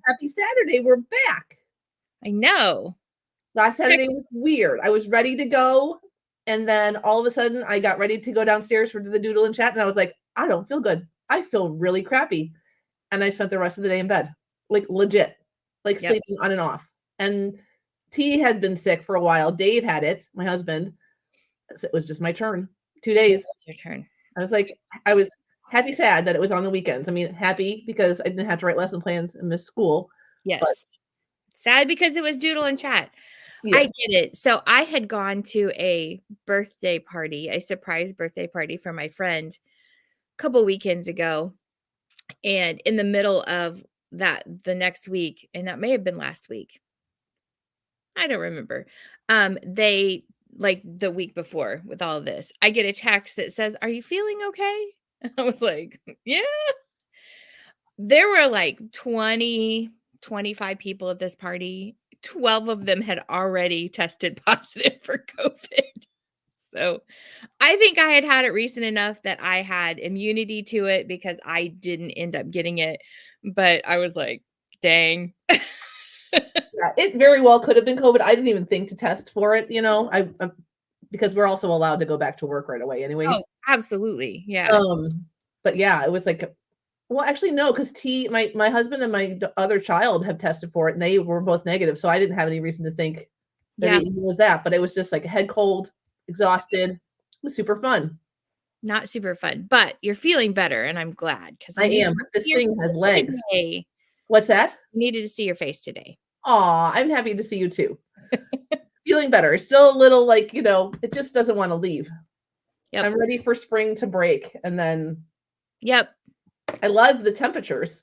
Happy Saturday. We're back. I know. Last Saturday was weird. I was ready to go. And then all of a sudden I got ready to go downstairs for the Doodle and Chat. And I was like, I don't feel good. I feel really crappy. And I spent the rest of the day in bed, like legit, like sleeping on and off. And T had been sick for a while. Dave had it, my husband. So it was just my turn. 2 days. It's your turn. I was like, I was happy, sad that it was on the weekends. I mean, happy because I didn't have to write lesson plans and miss school. Yes. But sad because it was Doodle and Chat. Yes. I get it. So I had gone to a birthday party, a surprise birthday party for my friend a couple weekends ago. And in the middle of that, the next week, and that may have been last week, I don't remember. They like the week before with all of this, I get a text that says, "Are you feeling okay?" And I was like, yeah. There were like 20, 25 people at this party. 12 of them had already tested positive for COVID. So I think I had it recent enough that I had immunity to it because I didn't end up getting it. But I was like, dang. Yeah, it very well could have been COVID. I didn't even think to test for it, I because we're also allowed to go back to work right away anyways. Oh, absolutely. Yeah. But yeah, it was like, well, actually, no, because my husband and my other child have tested for it and they were both negative. So I didn't have any reason to think that it was that, but it was just like a head cold, exhausted. It was super fun. Not super fun, but you're feeling better. And I'm glad because I am. But this thing has legs. Today. What's that? Needed to see your face today. Aw, I'm happy to see you too. Feeling better. Still a little like, it just doesn't want to leave. Yep. I'm ready for spring to break. And then. Yep. I love the temperatures.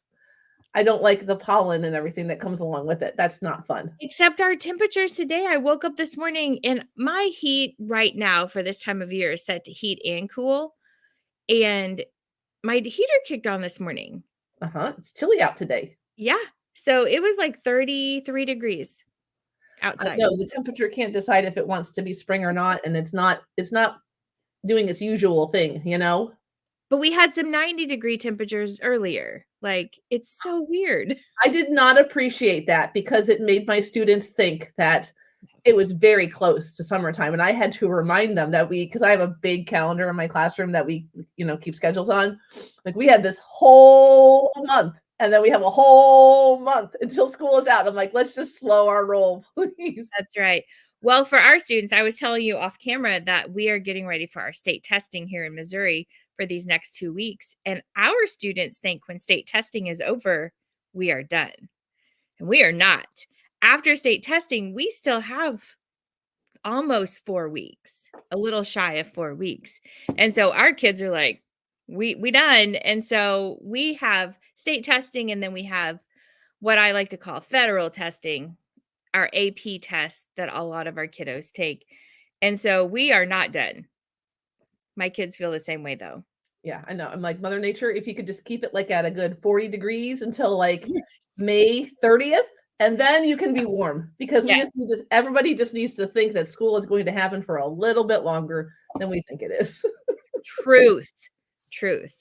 I don't like the pollen and everything that comes along with it. That's not fun. Except our temperatures today. I woke up this morning and my heat right now for this time of year is set to heat and cool. And my heater kicked on this morning. It's chilly out today. Yeah. So it was like 33 degrees outside. No, the temperature can't decide if it wants to be spring or not. And it's not doing its usual thing, But we had some 90-degree temperatures earlier. Like, it's so weird. I did not appreciate that because it made my students think that it was very close to summertime. And I had to remind them that because I have a big calendar in my classroom that we, keep schedules on. Like we had this whole month and then we have a whole month until school is out. I'm like, let's just slow our roll, please. That's right. Well, for our students, I was telling you off camera that we are getting ready for our state testing here in Missouri for these next 2 weeks. And our students think when state testing is over, we are done. And we are not. After state testing, we still have almost 4 weeks, a little shy of 4 weeks. And so our kids are like, we done. And so we have state testing and then we have what I like to call federal testing, our AP test that a lot of our kiddos take. And so we are not done. My kids feel the same way though. Yeah, I know. I'm like, Mother Nature, if you could just keep it like at a good 40 degrees until like May 30th, and then you can be warm because we just need to, everybody just needs to think that school is going to happen for a little bit longer than we think it is. Truth.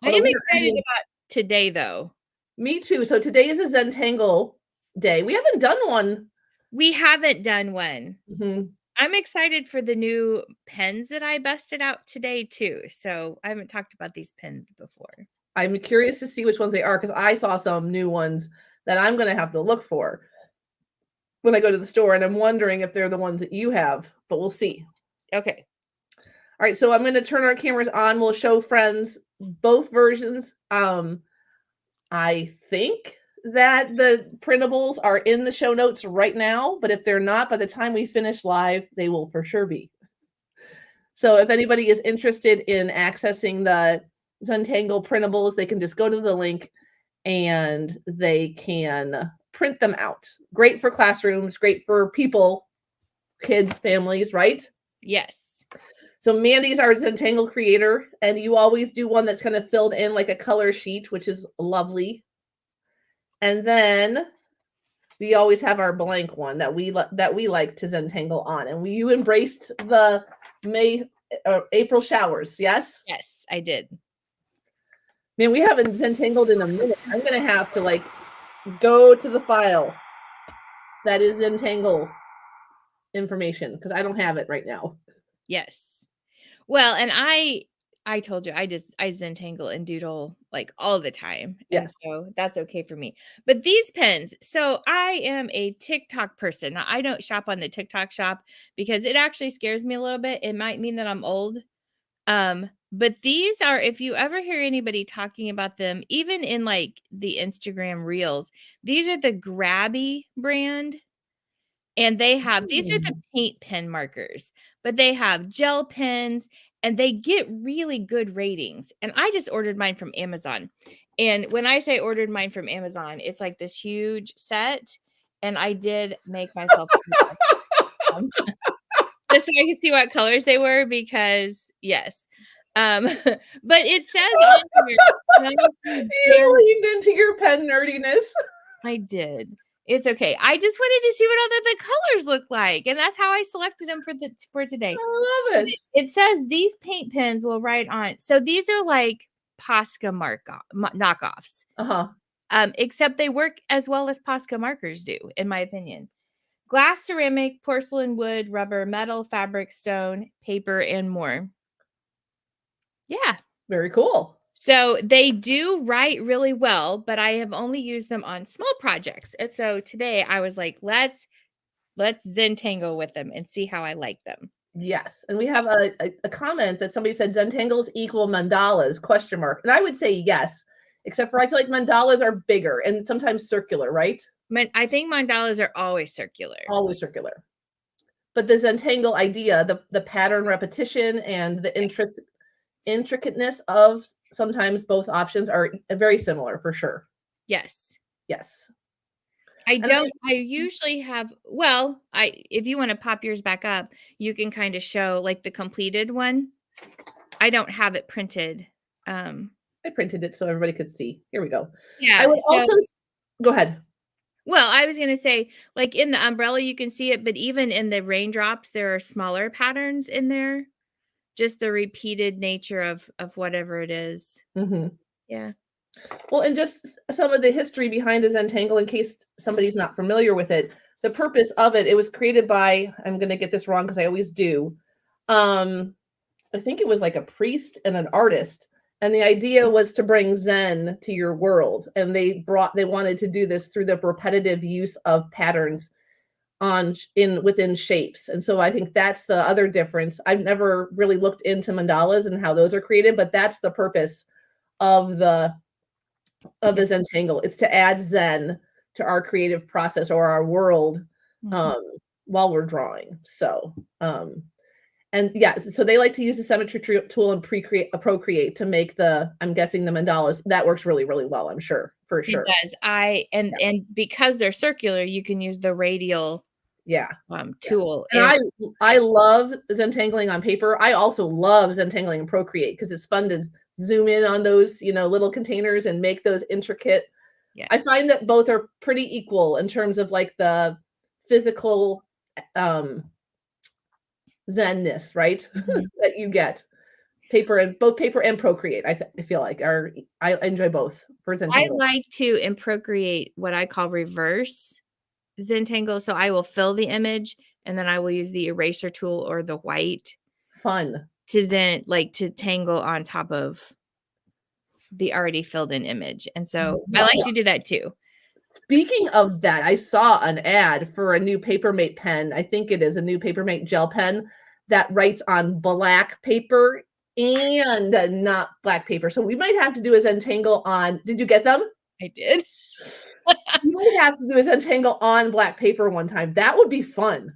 I am excited about today though. Me too. So today is a Zentangle day. We haven't done one. Mm-hmm. I'm excited for the new pens that I busted out today too. So I haven't talked about these pens before. I'm curious to see which ones they are because I saw some new ones that I'm going to have to look for when I go to the store. And I'm wondering if they're the ones that you have, but we'll see. Okay. All right. So I'm going to turn our cameras on. We'll show friends both versions. I think that the printables are in the show notes right now, but if they're not, by the time we finish live, they will for sure be. So if anybody is interested in accessing the Zentangle printables, they can just go to the link and they can print them out. Great for classrooms, great for people, kids, families, right? Yes. So Mandi's our Zentangle creator, and you always do one that's kind of filled in like a color sheet, which is lovely. And then we always have our blank one that we like to Zentangle on. And you embraced the April showers, yes? Yes, I did. Man, we haven't Zentangled in a minute. I'm going to have to like go to the file that is Zentangle information because I don't have it right now. Yes. Well, and I told you I Zentangle and doodle like all the time. And Yes. so that's okay for me. But these pens, so I am a TikTok person. Now, I don't shop on the TikTok shop because it actually scares me a little bit. It might mean that I'm old. But these are, if you ever hear anybody talking about them, even in like the Instagram reels, these are the Grabby brand. And they have these are the paint pen markers, but they have gel pens and they get really good ratings. And I just ordered mine from Amazon. And when I say ordered mine from Amazon, it's like this huge set. And I did make myself just so I could see what colors they were because yes. But it says on here, You leaned into your pen nerdiness. I did. It's okay. I just wanted to see what all the colors look like, and that's how I selected them for today. I love it. It says these paint pens will write on. So these are like Posca knockoffs. Uh-huh. Except they work as well as Posca markers do, in my opinion. Glass, ceramic, porcelain, wood, rubber, metal, fabric, stone, paper, and more. Yeah. Very cool. So they do write really well, but I have only used them on small projects. And so today I was like, let's Zentangle with them and see how I like them. Yes. And we have a comment that somebody said Zentangles equal mandalas, question mark. And I would say yes, except for I feel like mandalas are bigger and sometimes circular, right? I think mandalas are always circular. Always circular. But the Zentangle idea, the pattern repetition and the intricateness of sometimes both options are very similar for sure. Yes. Yes. I usually have, well, if you want to pop yours back up, you can kind of show like the completed one. I don't have it printed. I printed it so everybody could see. Here we go. Yeah. I would also go ahead. Well, I was going to say, like in the umbrella, you can see it, but even in the raindrops, there are smaller patterns in there. Just the repeated nature of whatever it is. Mm-hmm. Yeah. Well, and just some of the history behind a Zentangle, in case somebody's not familiar with it. The purpose of it was created by, I'm going to get this wrong because I always do. I think it was like a priest and an artist. And the idea was to bring Zen to your world. And they wanted to do this through the repetitive use of patterns within shapes. And so I think that's the other difference. I've never really looked into mandalas and how those are created, but that's the purpose of the Zentangle. It's to add Zen to our creative process or our world while we're drawing. So and yeah, so they like to use the symmetry tool and Procreate to make I'm guessing the mandalas. That works really, really well, I'm sure, for sure. It does. And because they're circular, you can use the radial tool. And I love Zentangling on paper. I also love Zentangling in Procreate because it's fun to zoom in on those, little containers and make those intricate. Yes. I find that both are pretty equal in terms of like the physical Zenness, right? That you get. Both paper and Procreate, I feel like I enjoy both for Zentangle. I like to in Procreate what I call reverse Zentangle. So I will fill the image and then I will use the eraser tool or the white. Fun. To tangle on top of the already filled in image. And so I like to do that too. Speaking of that, I saw an ad for a new Papermate pen. I think it is a new Papermate gel pen that writes on black paper and not black paper. So we might have to do a Zentangle on. Did you get them? I did. You might have to do a Zentangle on black paper one time. That would be fun.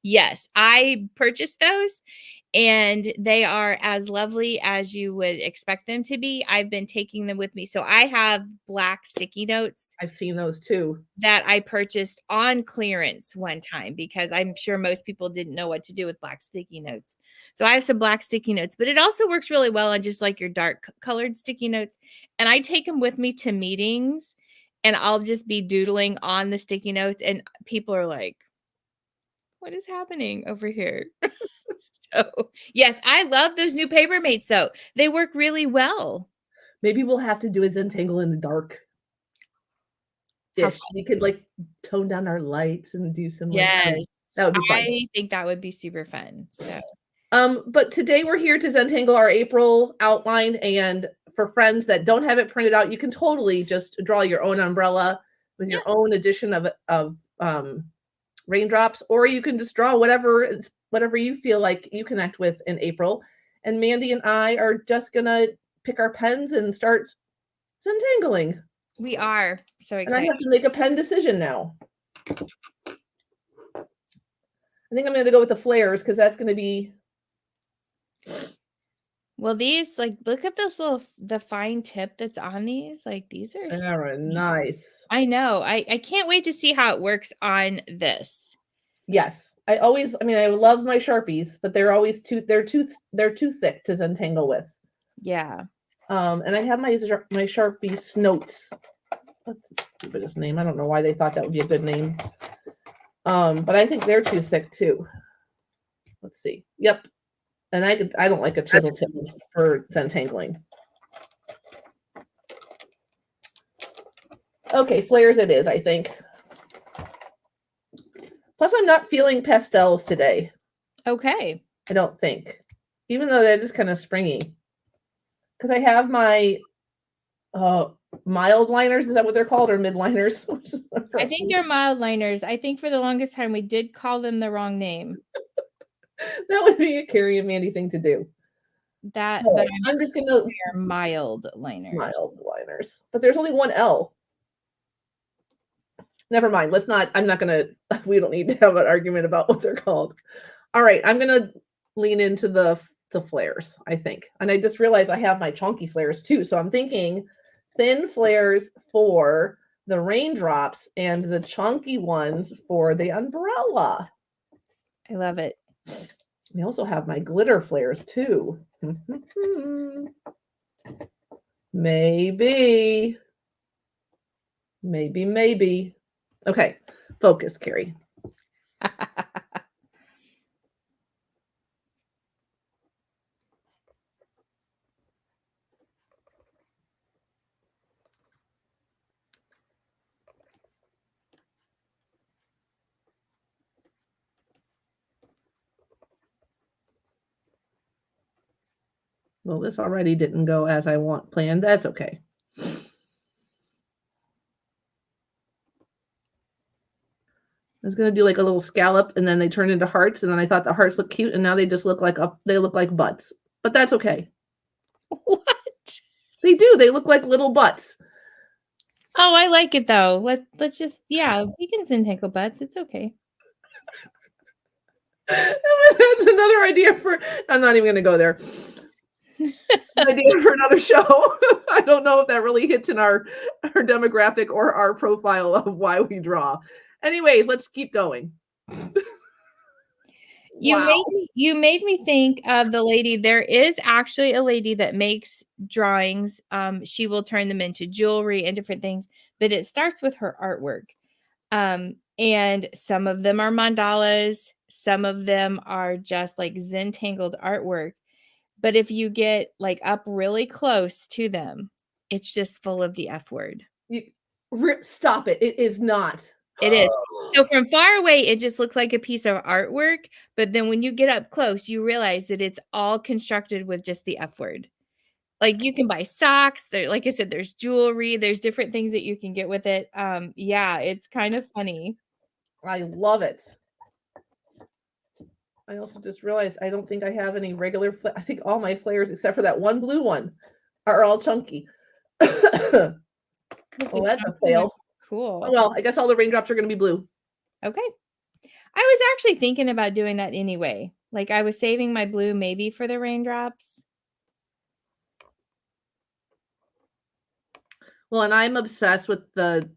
Yes, I purchased those and they are as lovely as you would expect them to be. I've been taking them with me. So I have black sticky notes. I've seen those too. That I purchased on clearance one time because I'm sure most people didn't know what to do with black sticky notes. So I have some black sticky notes, but it also works really well on just like your dark colored sticky notes. And I take them with me to meetings and I'll just be doodling on the sticky notes and people are like, what is happening over here? So, yes, I love those new Papermates, though. They work really well. Maybe we'll have to do a Zentangle in the dark. How ish. We could like tone down our lights and do some like Yes. that would be fun. I think that would be super fun. So But today we're here to Zentangle our April outline, and for friends that don't have it printed out, you can totally just draw your own umbrella with your own addition of raindrops, or you can just draw whatever you feel like you connect with in April. And Mandi and I are just gonna pick our pens and start Zentangling. we are so And I excited. have to make a pen decision now. I think I'm going to go with the flares because that's going to be. Well, these like look at this the fine tip that's on these. Like these are so Nice. I know. I can't wait to see how it works on this. Yes. I love my Sharpies, but they're always too thick to Zentangle with. Yeah. And I have my Sharpie notes. What's the stupidest name? I don't know why they thought that would be a good name. But I think they're too thick too. Let's see. Yep. And I don't like a chisel tip for Zentangling. Okay, flares it is, I think. Plus, I'm not feeling pastels today. Okay. I don't think. Even though that is kind of springy. Because I have my mild liners. Is that what they're called? Or mid liners? I think they're mild liners. I think for the longest time we did call them the wrong name. That would be a Carrie and Mandi thing to do. But I'm just going to. They're mild liners. Mild liners. But there's only one L. Never mind. I'm not going to. We don't need to have an argument about what they're called. All right. I'm going to lean into the flares, I think. And I just realized I have my chunky flares too. So I'm thinking thin flares for the raindrops and the chunky ones for the umbrella. I love it. I also have my glitter flares too. Maybe. Okay, focus, Carrie. Well, this already didn't go as I planned. That's okay. I was gonna do like a little scallop, and then they turned into hearts, and then I thought the hearts look cute, and now they just look like butts. But that's okay. What? They do. They look like little butts. Oh, I like it though. Let's just we can Zentangle butts. It's okay. That's another idea for. I'm not even gonna go there. Idea for another show. I don't know if that really hits in our demographic or our profile of why we draw. Anyways, let's keep going. You made me think of the lady. There is actually a lady that makes drawings. She will turn them into jewelry and different things, but it starts with her artwork. And some of them are mandalas, some of them are just like Zentangled artwork. But if you get like up really close to them, it's just full of the F word. Stop it. It is not. It is. So from far away, it just looks like a piece of artwork. But then when you get up close, you realize that it's all constructed with just the F word. Like you can buy socks. There, like I said, there's jewelry. There's different things that you can get with it. Yeah, it's kind of funny. I love it. I also just realized I don't think I have any regular. I think all my flares, except for that one blue one, are all chunky. Well, that's a fail. Cool. Oh, well, I guess all the raindrops are going to be blue. Okay. I was actually thinking about doing that anyway. Like I was saving my blue maybe for the raindrops. Well, and I'm obsessed with the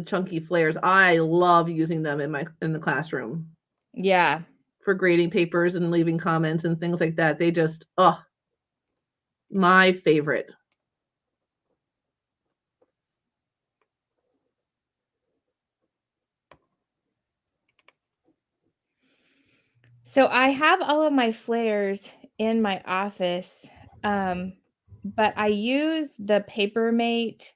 chunky flares. I love using them in the classroom. Yeah. For grading papers and leaving comments and things like that. They just, my favorite. So I have all of my flares in my office, but I use the Papermate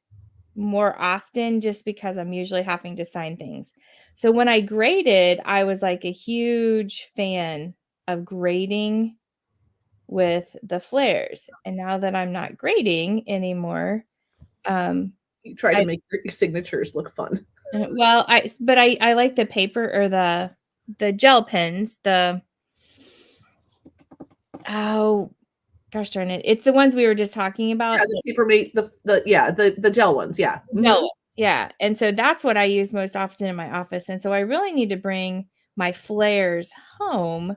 more often just because I'm usually having to sign things. So when I graded, I was like a huge fan of grading with the flares. And now that I'm not grading anymore, You try to I make your signatures look fun. well, I like the paper or the gel pens, oh gosh darn it. It's the ones we were just talking about. Yeah, the Papermate, the gel ones, yeah. Gel ones, yeah. And so that's what I use most often in my office. And so I really need to bring my flares home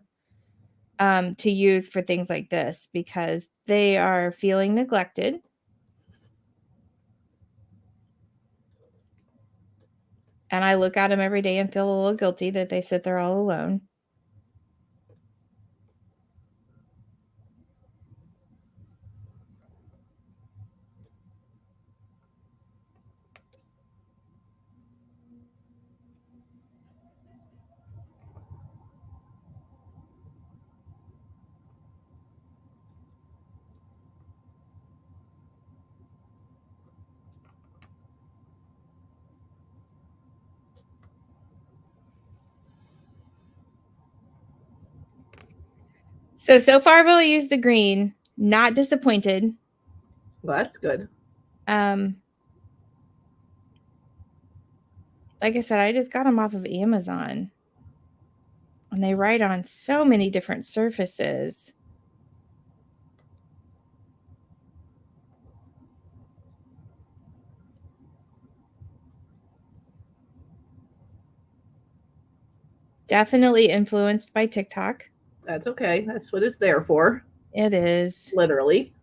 to use for things like this because they are feeling neglected. And I look at them every day and feel a little guilty that they sit there all alone. So far I've only used the green, not disappointed. Well, that's good. Like I said, I just got them off of Amazon. And they write on so many different surfaces. Definitely influenced by TikTok. That's okay. That's what it's there for. It is. Literally.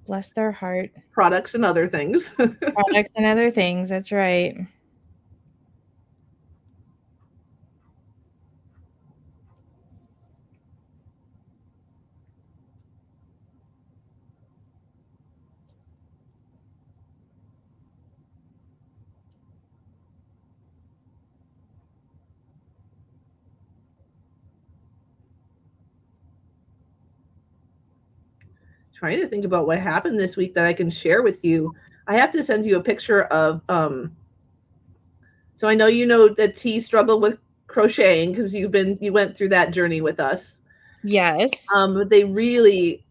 Bless their heart. Products and other things. Products and other things. That's right. Trying to think about what happened this week that I can share with you. I have to send you a picture of so I know you know that T struggled with crocheting because you went through that journey with us. Yes. They really,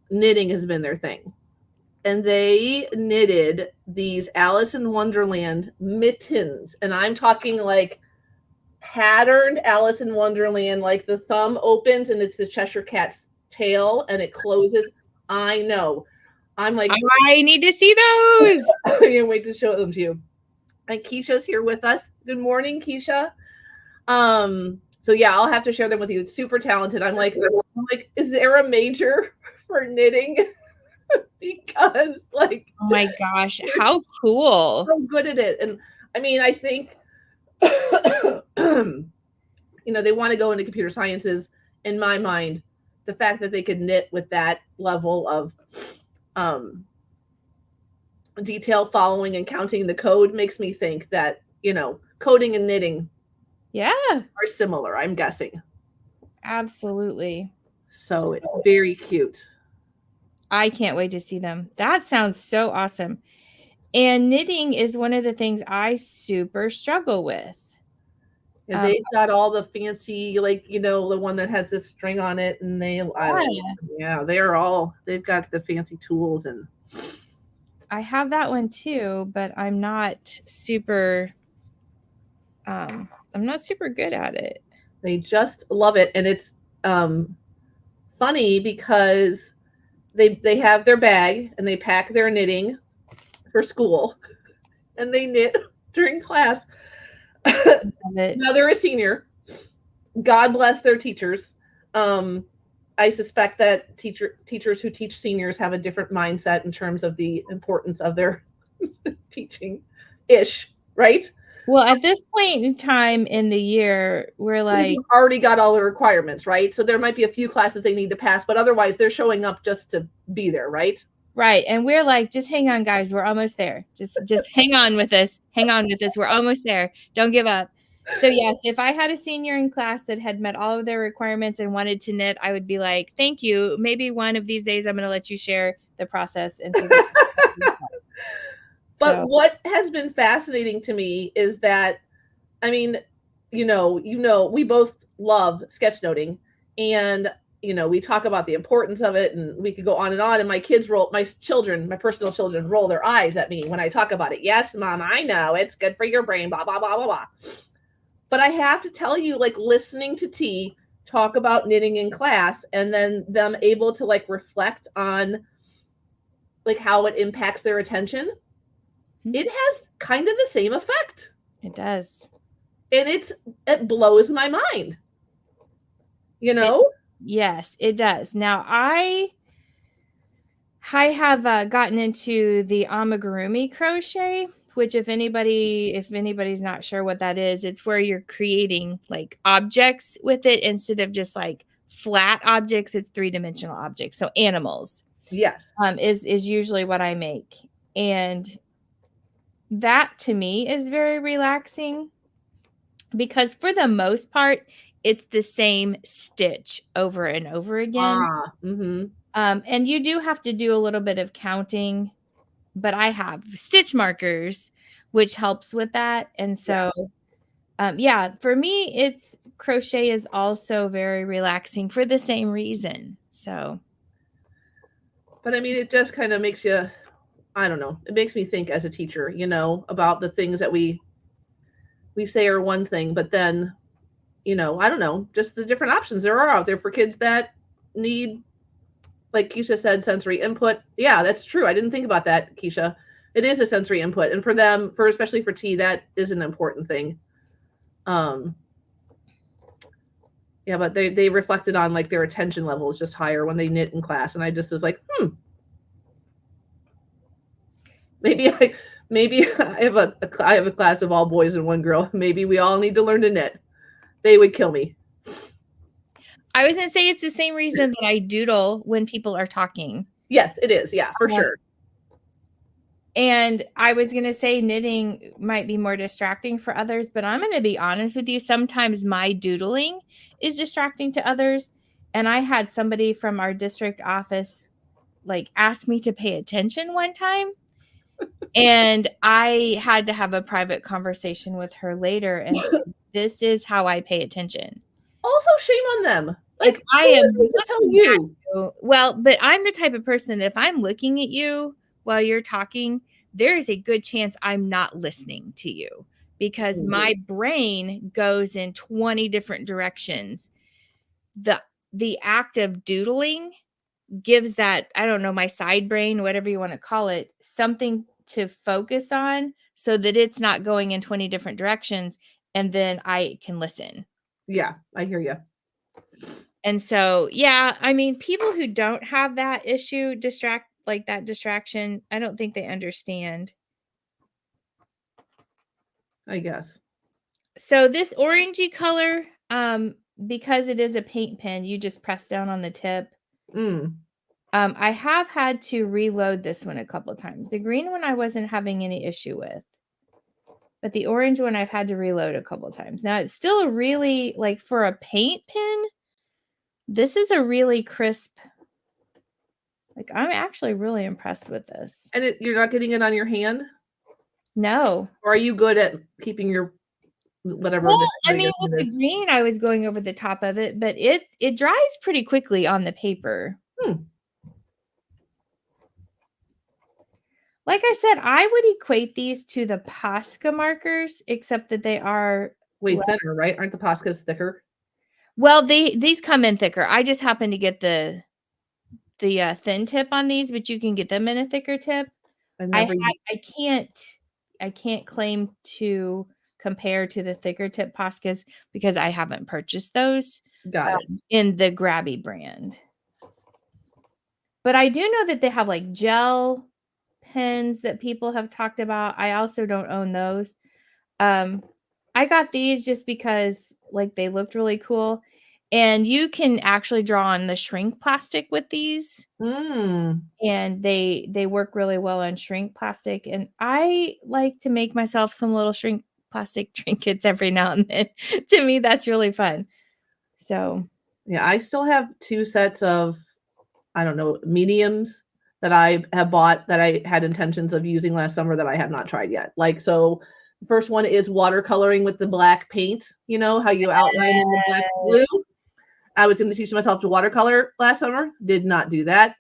knitting has been their thing. And they knitted these Alice in Wonderland mittens. And I'm talking like patterned Alice in Wonderland, like the thumb opens and it's the Cheshire Cat's tail and it closes. I know. I'm like, I need to see those. I can't wait to show them to you. And Keisha's here with us. Good morning, Keisha. So yeah, I'll have to share them with you. It's super talented. I'm like, is there a major for knitting? Because like, oh my gosh, how cool. So good at it. And I mean, I think you know, they want to go into computer sciences. In my mind, the fact that they could knit with that level of detail following and counting the code makes me think that, you know, coding and knitting are similar, I'm guessing. Absolutely. So it's very cute. I can't wait to see them. That sounds so awesome. And knitting is one of the things I super struggle with. And they've got all the fancy, like, you know, the one that has this string on it, and they've got the fancy tools. And I have that one too, but I'm not super good at it. They just love it. And it's funny because they have their bag and they pack their knitting for school and they knit during class. Now they're a senior. God bless their teachers. I suspect that teachers who teach seniors have a different mindset in terms of the importance of their teaching-ish, right? Well, at this point in time in the year, we're like, you've already got all the requirements, right? So there might be a few classes they need to pass, but otherwise they're showing up just to be there, right? Right. And we're like, just hang on, guys. We're almost there. Just hang on with us. Hang on with us. We're almost there. Don't give up. So yes, if I had a senior in class that had met all of their requirements and wanted to knit, I would be like, thank you. Maybe one of these days I'm going to let you share the process. And But So what has been fascinating to me is that, I mean, we both love sketchnoting, and we talk about the importance of it, and we could go on, and my children, my personal children, roll their eyes at me when I talk about it. Yes, Mom, I know it's good for your brain, blah blah blah blah blah. But I have to tell you, like, listening to T talk about knitting in class, and then them able to like reflect on like how it impacts their attention, it has kind of the same effect. it does. And it blows my mind. Yes, it does. Now I have gotten into the amigurumi crochet, which if anybody's not sure what that is, it's where you're creating like objects with it instead of just like flat objects. It's 3-dimensional objects. So animals. Yes. Is usually what I make. And that to me is very relaxing because for the most part, it's the same stitch over and over again. And you do have to do a little bit of counting, but I have stitch markers, which helps with that. And so, for me, it's crochet is also very relaxing for the same reason. So, but I mean, it just kind of makes you, I don't know, it makes me think as a teacher, about the things that we say are one thing, but then, I don't know, just the different options there are out there for kids that need, like Keisha said, sensory input. Yeah, that's true. I didn't think about that, Keisha. It is a sensory input. And for them, especially for T, that is an important thing. Yeah, but they reflected on like their attention level is just higher when they knit in class. And I just was like, maybe I have a class of all boys and one girl. Maybe we all need to learn to knit. They would kill me. I was going to say it's the same reason that I doodle when people are talking. Yes, it is. Yeah, for sure. And I was going to say knitting might be more distracting for others, but I'm going to be honest with you. Sometimes my doodling is distracting to others. And I had somebody from our district office like ask me to pay attention one time. And I had to have a private conversation with her later and say, this is how I pay attention. Also, shame on them. Like if I am looking at you, well, but I'm the type of person that if I'm looking at you while you're talking, there is a good chance I'm not listening to you because my brain goes in 20 different directions. The act of doodling gives that, I don't know, my side brain, whatever you want to call it, something to focus on so that it's not going in 20 different directions, and then I can listen. Yeah, I hear you. And so, yeah, I mean, people who don't have that issue, that distraction, I don't think they understand. I guess. So this orangey color, because it is a paint pen, you just press down on the tip. I have had to reload this one a couple times. The green one I wasn't having any issue with, but the orange one I've had to reload a couple times. Now it's still a really, like for a paint pen, this is a really crisp, like I'm actually really impressed with this. And you're not getting it on your hand? No. Or are you good at keeping your whatever? Well, I mean, with the green, I was going over the top of it, but it dries pretty quickly on the paper. Like I said, I would equate these to the Posca markers, except that they are way thinner, right? Aren't the Poscas thicker? Well, these come in thicker. I just happen to get the thin tip on these, but you can get them in a thicker tip. I can't claim to compare to the thicker tip Poscas because I haven't purchased those in the Grabby brand. But I do know that they have like gel pens that people have talked about. I also don't own those. I got these just because like they looked really cool. And you can actually draw on the shrink plastic with these. And they work really well on shrink plastic. And I like to make myself some little shrink plastic trinkets every now and then. To me, that's really fun. So yeah, I still have 2 sets of, I don't know, mediums that I have bought that I had intentions of using last summer that I have not tried yet. Like, so the first one is watercoloring with the black paint. You know how you outline in the black glue. I was going to teach myself to watercolor last summer. Did not do that.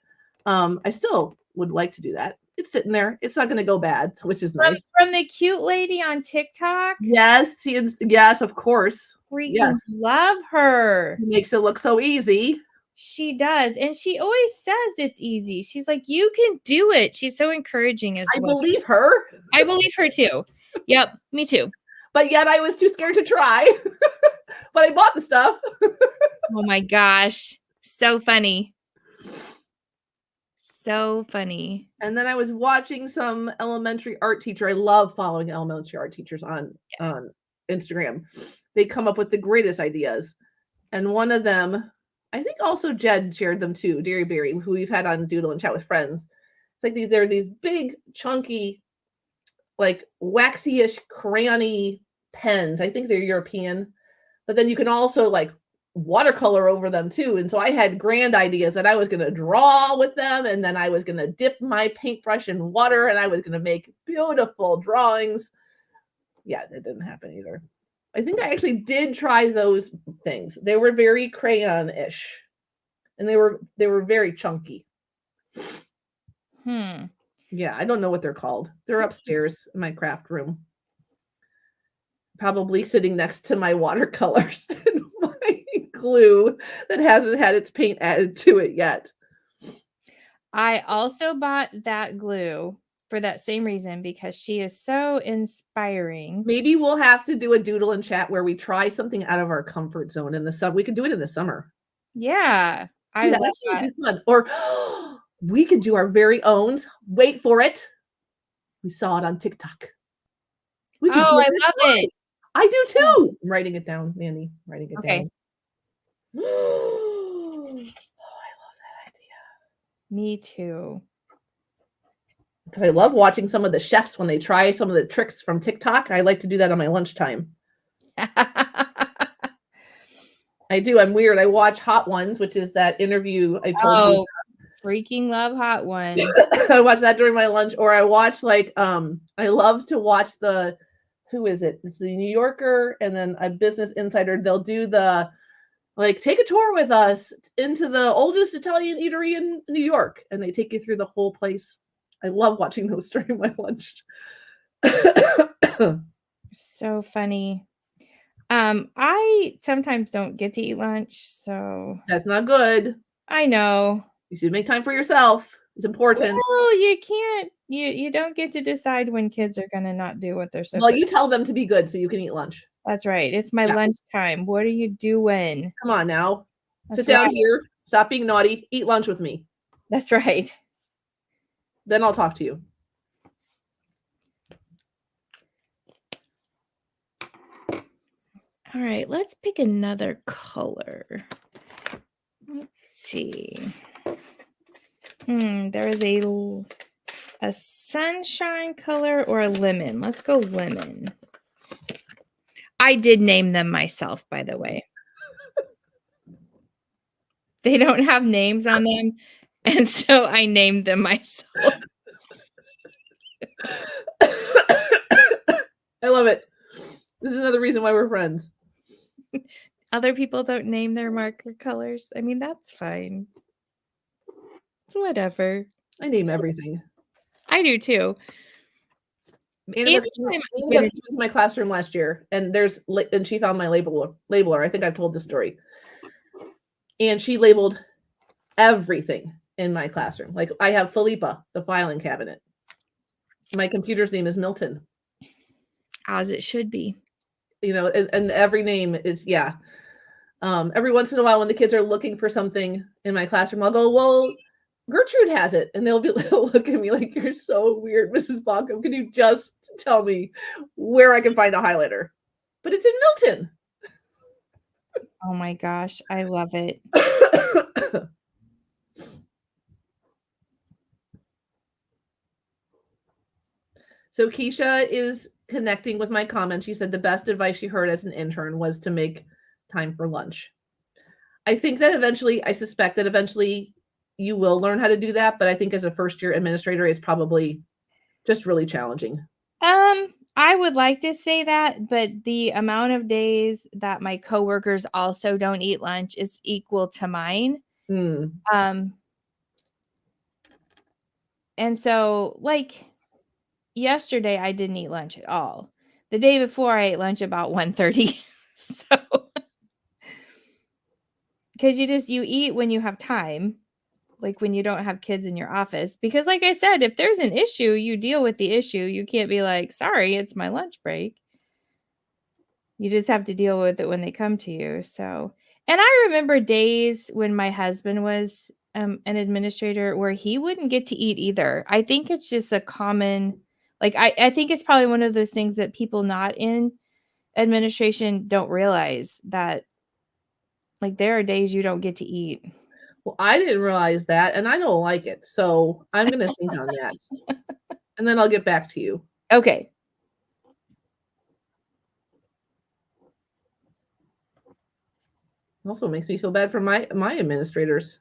I still would like to do that. It's sitting there. It's not going to go bad, which is nice. From the cute lady on TikTok? Yes. Yes, of course. Freaking love her. It makes it look so easy. She does. And she always says it's easy. She's like, you can do it. She's so encouraging as well. I believe her. I believe her too. Yep, me too. But yet I was too scared to try. But I bought the stuff. Oh my gosh. So funny. So funny. And then I was watching some elementary art teacher. I love following elementary art teachers on Instagram. They come up with the greatest ideas. And one of them, I think also Jed shared them too, Dairy Berry, who we've had on Doodle and Chat with friends. It's like they're these big, chunky, like waxy-ish, crayony pens. I think they're European. But then you can also like watercolor over them too. And so I had grand ideas that I was going to draw with them. And then I was going to dip my paintbrush in water and I was going to make beautiful drawings. Yeah, that didn't happen either. I think I actually did try those things. They were very crayon-ish. And they were very chunky. Yeah, I don't know what they're called. They're upstairs in my craft room. Probably sitting next to my watercolors and my glue that hasn't had its paint added to it yet. I also bought that glue for that same reason, because she is so inspiring. Maybe we'll have to do a Doodle and Chat where we try something out of our comfort zone in the summer. We can do it in the summer. Yeah, I love that. Fun. Or we could do our very own. Wait for it. We saw it on TikTok. I love it. I do too. I'm writing it down, Mandi. Writing it down. Oh, I love that idea. Me too. Because I love watching some of the chefs when they try some of the tricks from TikTok. I like to do that on my lunchtime. I do. I'm weird. I watch Hot Ones, which is that interview I told you. Freaking love Hot Ones. I watch that during my lunch, or I watch like I love to watch the, who is it? It's the New Yorker and then a Business Insider. They'll do the like, take a tour with us into the oldest Italian eatery in New York, and they take you through the whole place. I love watching those during my lunch. So funny. I sometimes don't get to eat lunch, so that's not good. I know. You should make time for yourself. It's important. Well, you can't. You don't get to decide when kids are going to not do what they're supposed to. Well, you tell them to be good so you can eat lunch. That's right. It's my lunchtime. What are you doing? Come on now. Sit down here. Stop being naughty. Eat lunch with me. That's right. Then I'll talk to you. All right, let's pick another color. Let's see. There is a sunshine color or a lemon. Let's go lemon. I did name them myself, by the way. They don't have names on them, and so I named them myself. I love it. This is another reason why we're friends. Other people don't name their marker colors. I mean, that's fine. It's whatever. I name everything. I do too. Anna came into my classroom last year, and she found my labeler. I think I've told this story. And she labeled everything in my classroom. Like, I have Philippa, the filing cabinet. My computer's name is Milton. As it should be. You know, and every name is, every once in a while when the kids are looking for something in my classroom, I'll go, well, Gertrude has it. And they'll look at me like, you're so weird, Mrs. Baughcum. Can you just tell me where I can find a highlighter? But it's in Milton. Oh my gosh, I love it. So Keisha is connecting with my comment. She said the best advice she heard as an intern was to make time for lunch. I suspect that eventually you will learn how to do that, but I think as a first-year administrator, it's probably just really challenging. I would like to say that, but the amount of days that my coworkers also don't eat lunch is equal to mine. And so, like, yesterday I didn't eat lunch at all. The day before I ate lunch about 1:30. So, because you eat when you have time, like when you don't have kids in your office. Because, like I said, if there's an issue, you deal with the issue. You can't be like, sorry, it's my lunch break. You just have to deal with it when they come to you. So, and I remember days when my husband was an administrator where he wouldn't get to eat either. I think it's just a common, like, I think it's probably one of those things that people not in administration don't realize, that like there are days you don't get to eat. Well, I didn't realize that, and I don't like it, so I'm gonna think on that, and then I'll get back to you. Okay. Also makes me feel bad for my administrators.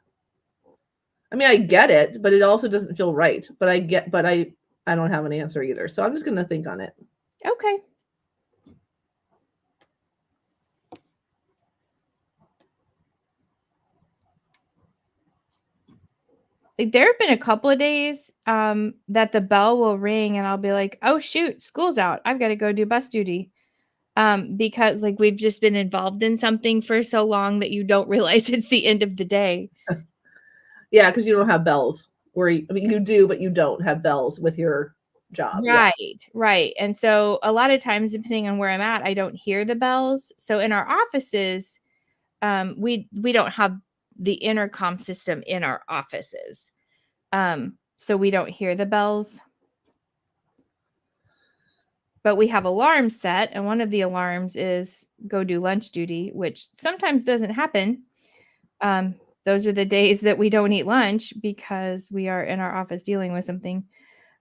I mean, I get it, but it also doesn't feel right. But I don't have an answer either. So I'm just gonna think on it. Okay. Like, there have been a couple of days that the bell will ring and I'll be like, oh shoot, school's out. I've got to go do bus duty. Because like we've just been involved in something for so long that you don't realize it's the end of the day. Yeah, because you don't have bells. I mean, you do, but you don't have bells with your job. Right, Yeah. right. And so a lot of times, depending on where I'm at, I don't hear the bells. So in our offices, we don't have the intercom system in our offices. So we don't hear the bells. But we have alarms set, and one of the alarms is go do lunch duty, which sometimes doesn't happen. Those are the days that we don't eat lunch because we are in our office dealing with something.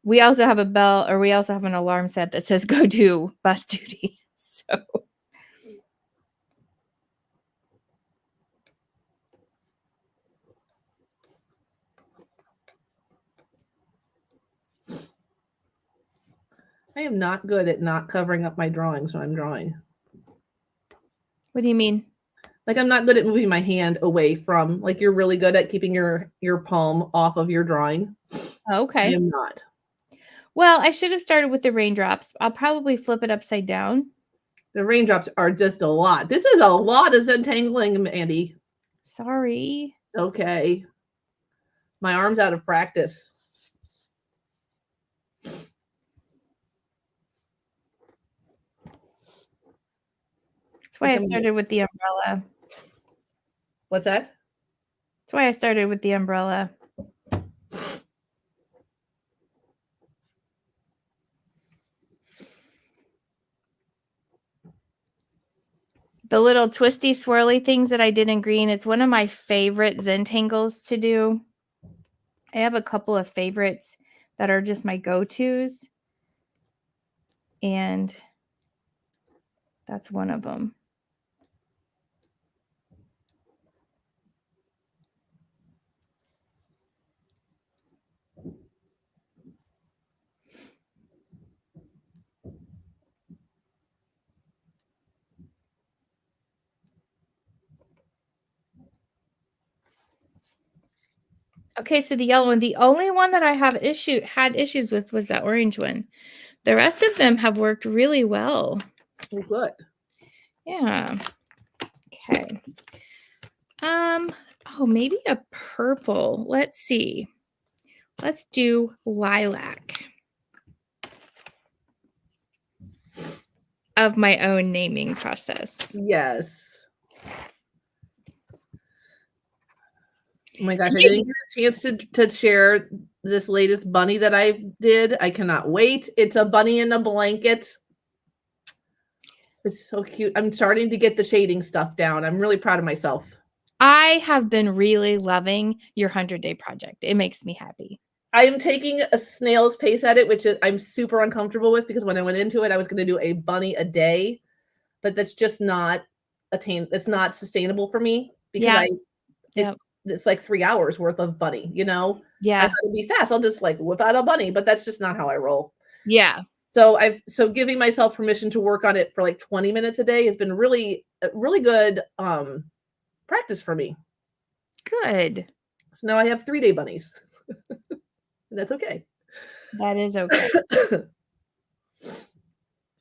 We also have an alarm set that says go do bus duty. So I am not good at not covering up my drawings when I'm drawing. what do you mean? Like, I'm not good at moving my hand away from, like, you're really good at keeping your palm off of your drawing. Oh, okay. I am not. Well, I should have started with the raindrops. I'll probably flip it upside down. The raindrops are just a lot. This is a lot of Zentangling, Mandi. Sorry. Okay. My arm's out of practice. That's why I started with the umbrella. What's that? That's why I started with the umbrella. The little twisty swirly things that I did in green, it's one of my favorite Zentangles to do. I have a couple of favorites that are just my go-tos. And that's one of them. Okay, so the yellow one, the only one that I had issues with was that orange one. The rest of them have worked really well. Oh, good. Yeah. Okay. Oh, maybe a purple. Let's see. Let's do lilac. Of my own naming process. Yes. Oh my gosh, I didn't get a chance to share this latest bunny that I did. I cannot wait. It's a bunny in a blanket. It's so cute. I'm starting to get the shading stuff down. I'm really proud of myself. I have been really loving your 100-day project. It makes me happy. I am taking a snail's pace at it, which I'm super uncomfortable with because when I went into it, I was going to do a bunny a day, but that's just not it's not sustainable for me because it's like 3 hours worth of bunny, you know? I Yeah. thought it'd be fast. I'll just like whip out a bunny, but that's just not how I roll. Yeah. So giving myself permission to work on it for like 20 minutes a day has been really really good practice for me. Good. So now I have 3-day bunnies. And that's okay. That is okay.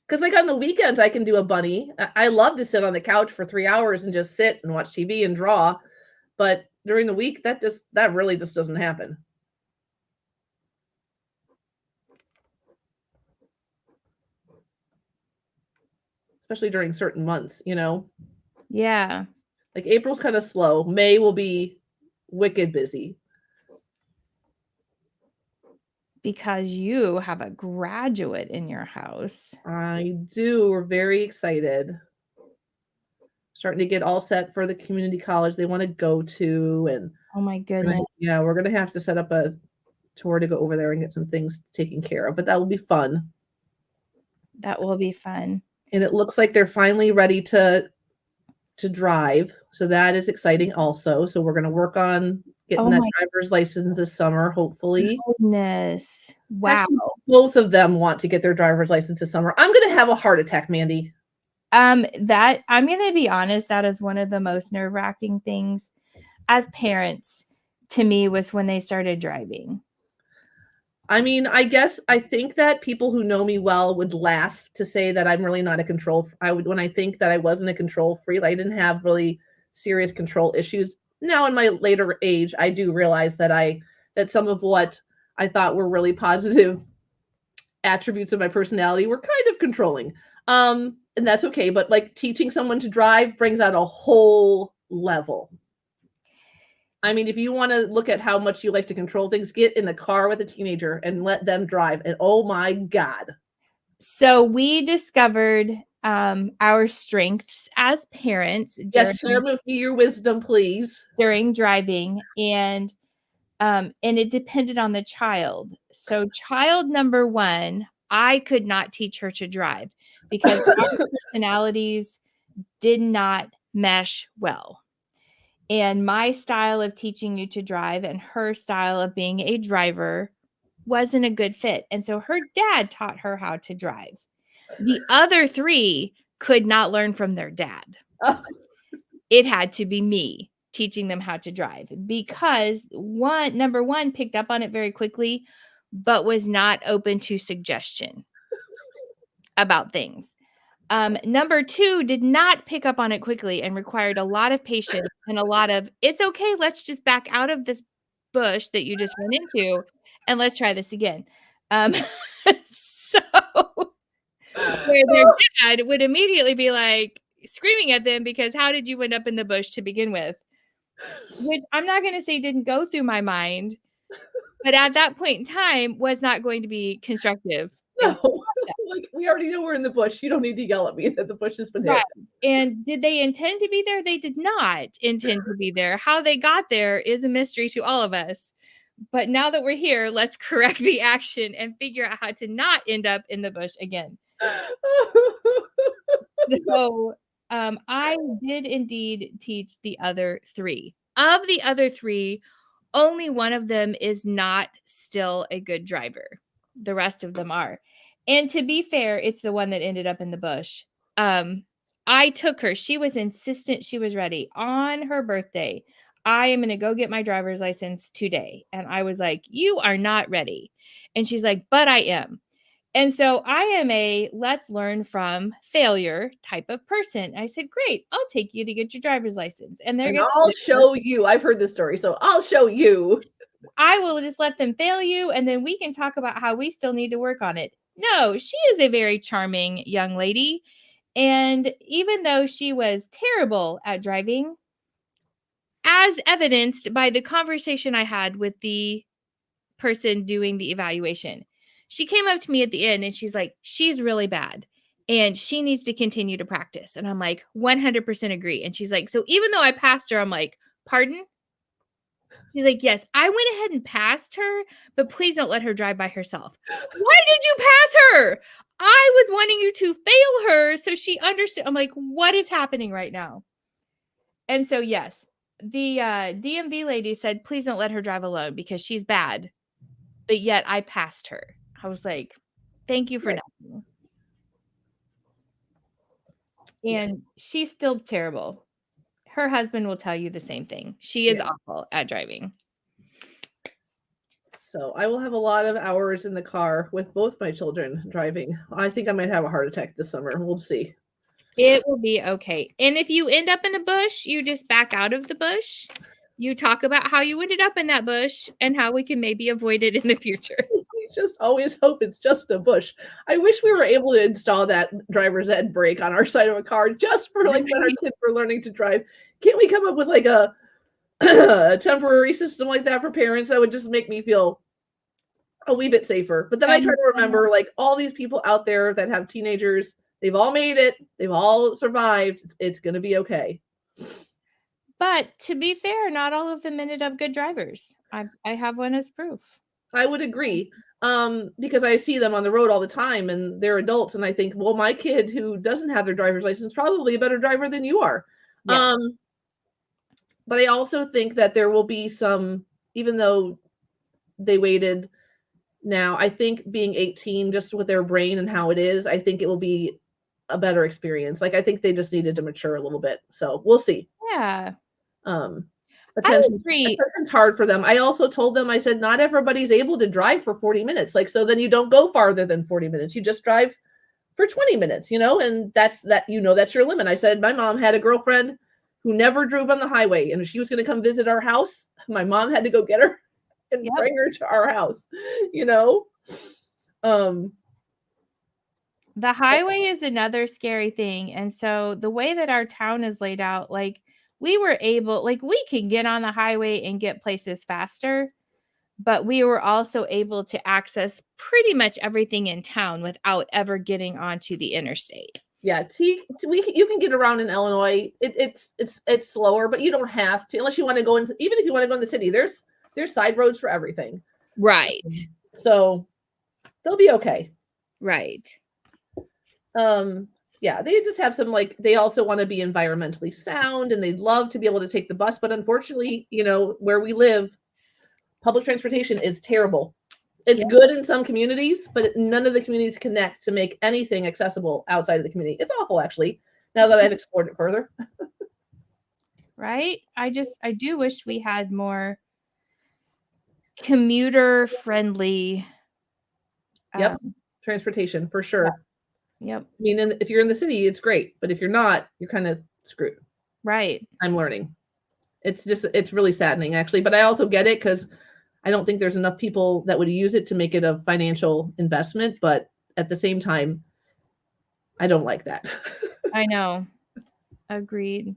Because like on the weekends, I can do a bunny. I love to sit on the couch for 3 hours and just sit and watch TV and draw. But during the week, that really just doesn't happen. Especially during certain months, you know? Yeah. Like April's kind of slow. May will be wicked busy. Because you have a graduate in your house. I do. We're very excited. Starting to get all set for the community college they want to go to. And Oh my goodness. yeah, we're going to have to set up a tour to go over there and get some things taken care of. But that will be fun. That will be fun. And it looks like they're finally ready to drive. So that is exciting also. So we're going to work on getting that driver's license this summer, hopefully. Goodness. Wow. Actually, both of them want to get their driver's license this summer. I'm going to have a heart attack, Mandi. That I'm going to be honest, that is one of the most nerve-wracking things as parents to me was when they started driving. I mean, I think that people who know me well would laugh to say that I'm really not a control. When I think that I wasn't a control freak, I didn't have really serious control issues. Now in my later age, I do realize that some of what I thought were really positive attributes of my personality were kind of controlling. And that's okay. But like teaching someone to drive brings out a whole level. I mean, if you want to look at how much you like to control things, get in the car with a teenager and let them drive. And oh my God. So we discovered our strengths as parents. Yes, share with me your wisdom, please. During driving. And it depended on the child. So child number 1, I could not teach her to drive because our personalities did not mesh well. And my style of teaching you to drive and her style of being a driver wasn't a good fit. And so her dad taught her how to drive. The other 3 could not learn from their dad. It had to be me teaching them how to drive because number 1 picked up on it very quickly, but was not open to suggestion about things. Number 2 did not pick up on it quickly and required a lot of patience and a lot of, it's okay, let's just back out of this bush that you just went into and let's try this again. So where their dad would immediately be like screaming at them because how did you end up in the bush to begin with? Which I'm not going to say didn't go through my mind, but at that point in time was not going to be constructive. No, like we already know we're in the bush. You don't need to yell at me that the bush has been hit. And did they intend to be there? They did not intend to be there. How they got there is a mystery to all of us. But now that we're here, let's correct the action and figure out how to not end up in the bush again. So I did indeed teach the other 3. Of the other 3, only one of them is not still a good driver. The rest of them are. And to be fair, it's the one that ended up in the bush. I took her. She was insistent she was ready. On her birthday, I am going to go get my driver's license today. And I was like, you are not ready. And she's like, but I am. And so I am a let's learn from failure type of person. I said, great, I'll take you to get your driver's license. And I'll show you. I've heard this story, so I'll show you. I will just let them fail you, and then we can talk about how we still need to work on it. No, she is a very charming young lady. And even though she was terrible at driving, as evidenced by the conversation I had with the person doing the evaluation, she came up to me at the end and she's like, she's really bad and she needs to continue to practice. And I'm like, 100% agree. And she's like, so even though I passed her, I'm like, pardon? She's like, yes, I went ahead and passed her, but please don't let her drive by herself. Why did you pass her? I was wanting you to fail her so she understood. I'm like, what is happening right now? And so, yes, the DMV lady said, please don't let her drive alone because she's bad. But yet I passed her. I was like, thank you for Right. nothing. Yeah. And she's still terrible. Her husband will tell you the same thing. She is Yeah. awful at driving. So I will have a lot of hours in the car with both my children driving. I think I might have a heart attack this summer. We'll see. It will be okay. And if you end up in a bush, you just back out of the bush. You talk about how you ended up in that bush and how we can maybe avoid it in the future. You just always hope it's just a bush. I wish we were able to install that driver's ed brake on our side of a car just for like when our kids were learning to drive. Can't we come up with like a temporary system like that for parents that would just make me feel a wee bit safer? But then I try to remember like all these people out there that have teenagers, they've all made it, they've all survived. It's going to be okay. But to be fair, not all of them ended up good drivers. I have one as proof. I would agree. Because I see them on the road all the time and they're adults, and I think, well, my kid who doesn't have their driver's license probably a better driver than you are. Yeah. But I also think that there will be some, even though they waited now, I think being 18, just with their brain and how it is, I think it will be a better experience. Like, I think they just needed to mature a little bit. So we'll see. Yeah. Attention's hard for them. I also told them, I said, not everybody's able to drive for 40 minutes. Like, so then you don't go farther than 40 minutes. You just drive for 20 minutes, and that's your limit. I said, my mom had a girlfriend who never drove on the highway, and if she was going to come visit our house, my mom had to go get her and bring her to our house, The highway is another scary thing. And so the way that our town is laid out, like we were able, like we can get on the highway and get places faster, but we were also able to access pretty much everything in town without ever getting onto the interstate. Yeah, see, you can get around in Illinois. It's slower, but you don't have to unless you want to go into. Even if you want to go in the city, there's side roads for everything. Right. So they'll be okay. Right. Yeah, they just have some, like, they also want to be environmentally sound and they'd love to be able to take the bus, but unfortunately, where we live, public transportation is terrible. It's good in some communities, but none of the communities connect to make anything accessible outside of the community. It's awful, actually, now that I've explored it further. Right? I do wish we had more commuter friendly transportation for sure. Yep. I mean, if you're in the city, it's great, but if you're not, you're kind of screwed. Right. I'm learning. It's really saddening, actually, but I also get it because I don't think there's enough people that would use it to make it a financial investment, but at the same time, I don't like that. I know. Agreed.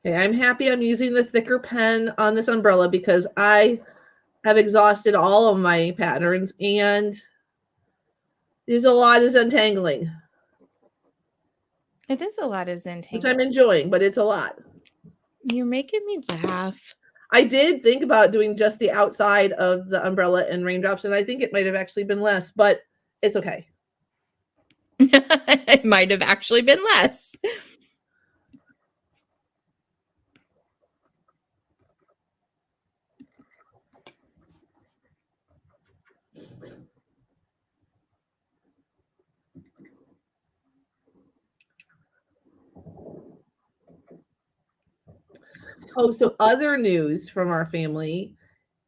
Okay, I'm happy I'm using the thicker pen on this umbrella because I have exhausted all of my patterns and there's a lot of Zentangling. It is a lot of Zentangle. Which I'm enjoying, but it's a lot. You're making me laugh. I did think about doing just the outside of the umbrella and raindrops, and I think it might have actually been less, but it's okay. It might have actually been less. Oh, so other news from our family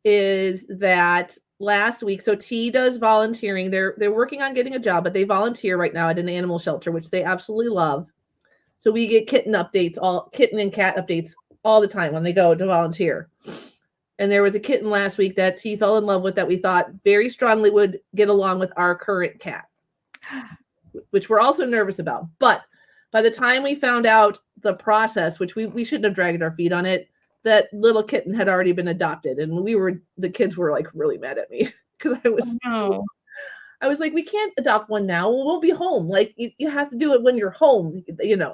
is that last week, so T does volunteering. They're working on getting a job, but they volunteer right now at an animal shelter, which they absolutely love. So we get kitten and cat updates all the time when they go to volunteer. And there was a kitten last week that T fell in love with that we thought very strongly would get along with our current cat, which we're also nervous about. But by the time we found out the process, which we shouldn't have dragged our feet on it, that little kitten had already been adopted. And the kids were like really mad at me because I was like, we can't adopt one now. We won't be home. Like you have to do it when you're home,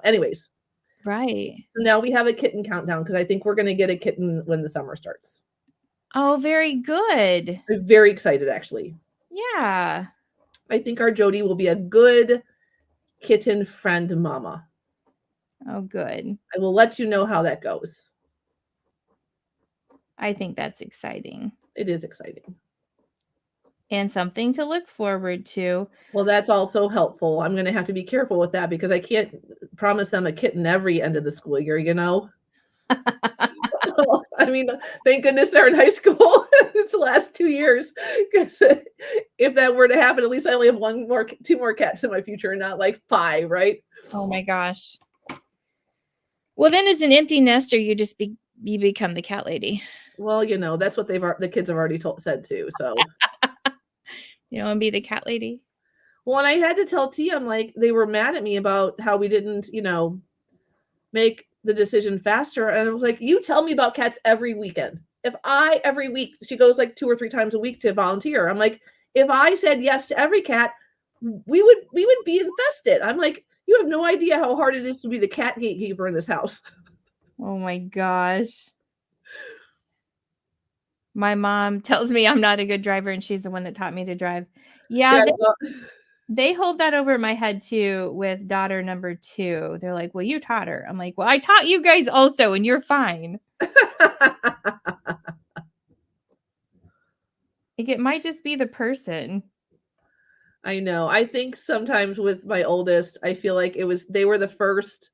anyways. Right. So now we have a kitten countdown because I think we're going to get a kitten when the summer starts. Oh, very good. I'm very excited, actually. Yeah. I think our Jody will be a good kitten friend mama. Oh, good. I will let you know how that goes. I think that's exciting. It is exciting. And something to look forward to. Well, that's also helpful. I'm going to have to be careful with that because I can't promise them a kitten every end of the school year, I mean, thank goodness they're in high school. It's the last 2 years because if that were to happen, at least I only have 2 more cats in my future, and not like 5, right? Oh my gosh. Well, then as an empty nester, you become the cat lady. Well, that's what the kids have already said too. So you want to be the cat lady? Well, and I had to tell T, I'm like, they were mad at me about how we didn't, make the decision faster. And I was like, you tell me about cats every weekend. Every week, she goes like 2 or 3 times a week to volunteer. I'm like, if I said yes to every cat, we would be infested. I'm like, you have no idea how hard it is to be the cat gatekeeper in this house. Oh my gosh. My mom tells me I'm not a good driver, and she's the one that taught me to drive. Yeah, they hold that over my head too with daughter number 2. They're like, well, you taught her. I'm like, well, I taught you guys also, and you're fine. Like, it might just be the person. I know. I think sometimes with my oldest, I feel like they were the first,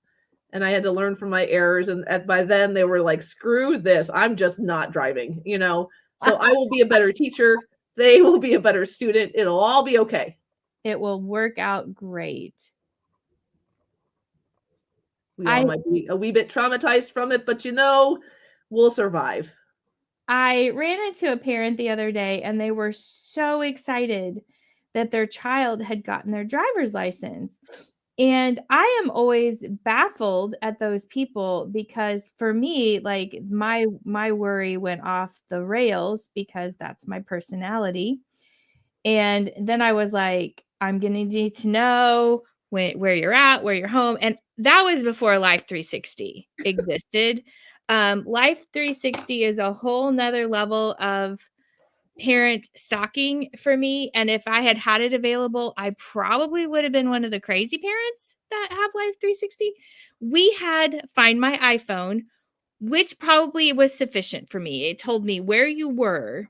and I had to learn from my errors. And by then they were like, screw this. I'm just not driving, So I will be a better teacher. They will be a better student. It'll all be okay. It will work out great. We all might be a wee bit traumatized from it, but we'll survive. I ran into a parent the other day, and they were so excited that their child had gotten their driver's license. And I am always baffled at those people because for me, like my worry went off the rails because that's my personality. And then I was like, I'm going to need to know where you're at, where you're home. And that was before Life 360 existed. Life 360 is a whole nother level of parent stalking for me. And if I had it available, I probably would have been one of the crazy parents that have Life 360. We had Find My iPhone, which probably was sufficient for me. It told me where you were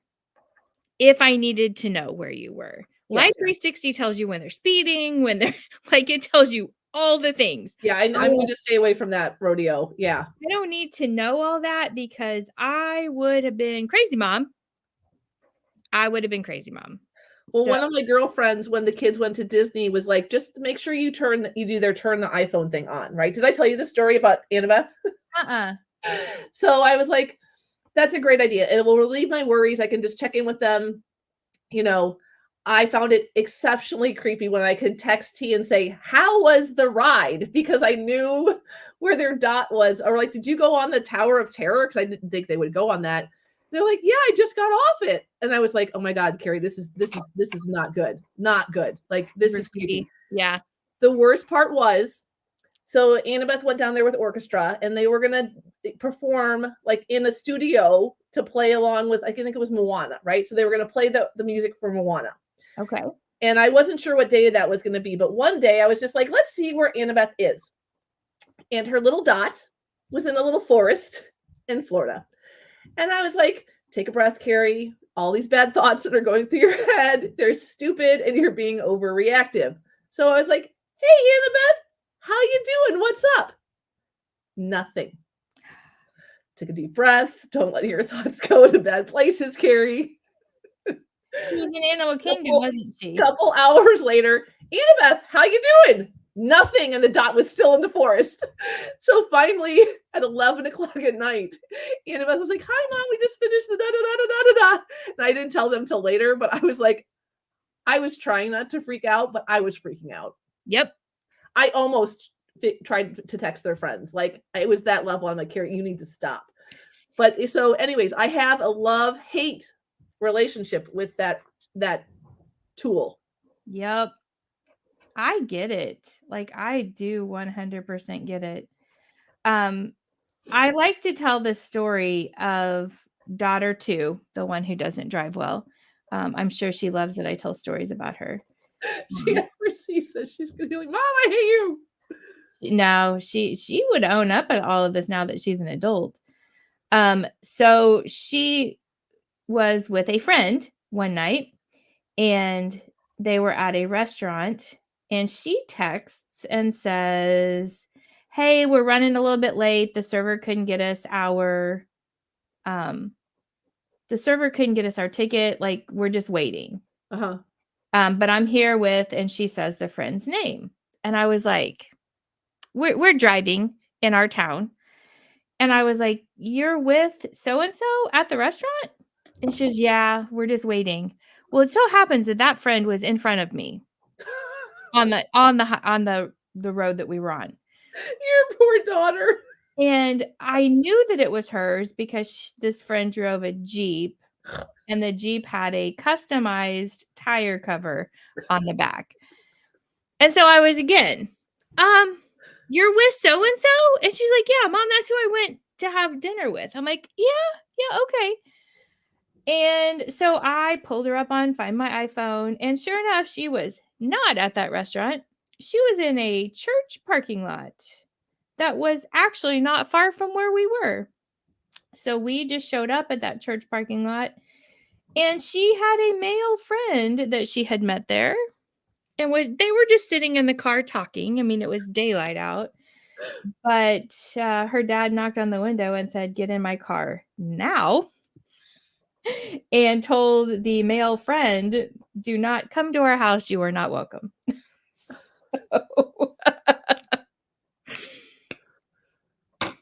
if I needed to know where you were. Yes. Life 360 tells you when they're speeding, when they're it tells you all the things. Yeah, I'm going to stay away from that rodeo. Yeah. I don't need to know all that because I would have been crazy mom. Well, one of my girlfriends, when the kids went to Disney, was like, just make sure you turn the iPhone thing on, right? Did I tell you the story about Annabeth? So I was like, that's a great idea. It will relieve my worries. I can just check in with them. I found it exceptionally creepy when I could text T and say, how was the ride? Because I knew where their dot was. Or like, did you go on the Tower of Terror? Because I didn't think they would go on that. They're like, yeah, I just got off it. And I was like, oh my God, Carrie, this is not good. Not good. Like, this is creepy. Yeah. The worst part was, so Annabeth went down there with orchestra, and they were going to perform like in a studio to play along with, I think it was Moana, right? So they were going to play the music for Moana. Okay. And I wasn't sure what day that was going to be, but one day I was just like, let's see where Annabeth is. And her little dot was in a little forest in Florida. And I was like, take a breath, Carrie. All these bad thoughts that are going through your head, they're stupid and you're being overreactive. So I was like, hey, Annabeth, how you doing? What's up? Nothing. Took a deep breath. Don't let your thoughts go to bad places, Carrie. She was in Animal Kingdom, wasn't she? A couple hours later, Annabeth, how you doing? Nothing. And the dot was still in the forest. So finally, at 11 o'clock at night, Annabeth was like, hi, Mom, we just finished the da-da-da-da-da-da. And I didn't tell them till later, but I was like, I was trying not to freak out, but I was freaking out. Yep. I almost tried to text their friends. Like, it was that level. I'm like, Carrie, you need to stop. But so anyways, I have a love-hate relationship with that tool. Yep. I get it. Like, I do 100% get it. I like to tell the story of daughter 2, the one who doesn't drive well. I'm sure she loves that I tell stories about her. She ever sees this, she's gonna be like, "Mom, I hate you." No, she would own up at all of this now that she's an adult. So she was with a friend one night, and they were at a restaurant, and she texts and says, "Hey, we're running a little bit late. Um the server couldn't get us our ticket. Like, we're just waiting. Uh-huh. But I'm here with," and she says the friend's name. And I was like, we're driving in our town. And I was like, "You're with so and so at the restaurant?" And she goes, "Yeah, we're just waiting." Well, it so happens that that friend was in front of me on the road that we were on. Your poor daughter. And I knew that it was hers because this friend drove a Jeep, and the Jeep had a customized tire cover on the back. And so I was again, "You're with so and so?" And she's like, "Yeah, mom, that's who I went to have dinner with." I'm like, "Yeah, yeah, okay." And so I pulled her up on Find My iPhone, and sure enough, she was not at that restaurant. She was in a church parking lot that was actually not far from where we were. So we just showed up at that church parking lot, and she had a male friend that she had met there, and they were just sitting in the car talking. I mean, it was daylight out, but her dad knocked on the window and said, "Get in my car now," and told the male friend, "Do not come to our house. You are not welcome." So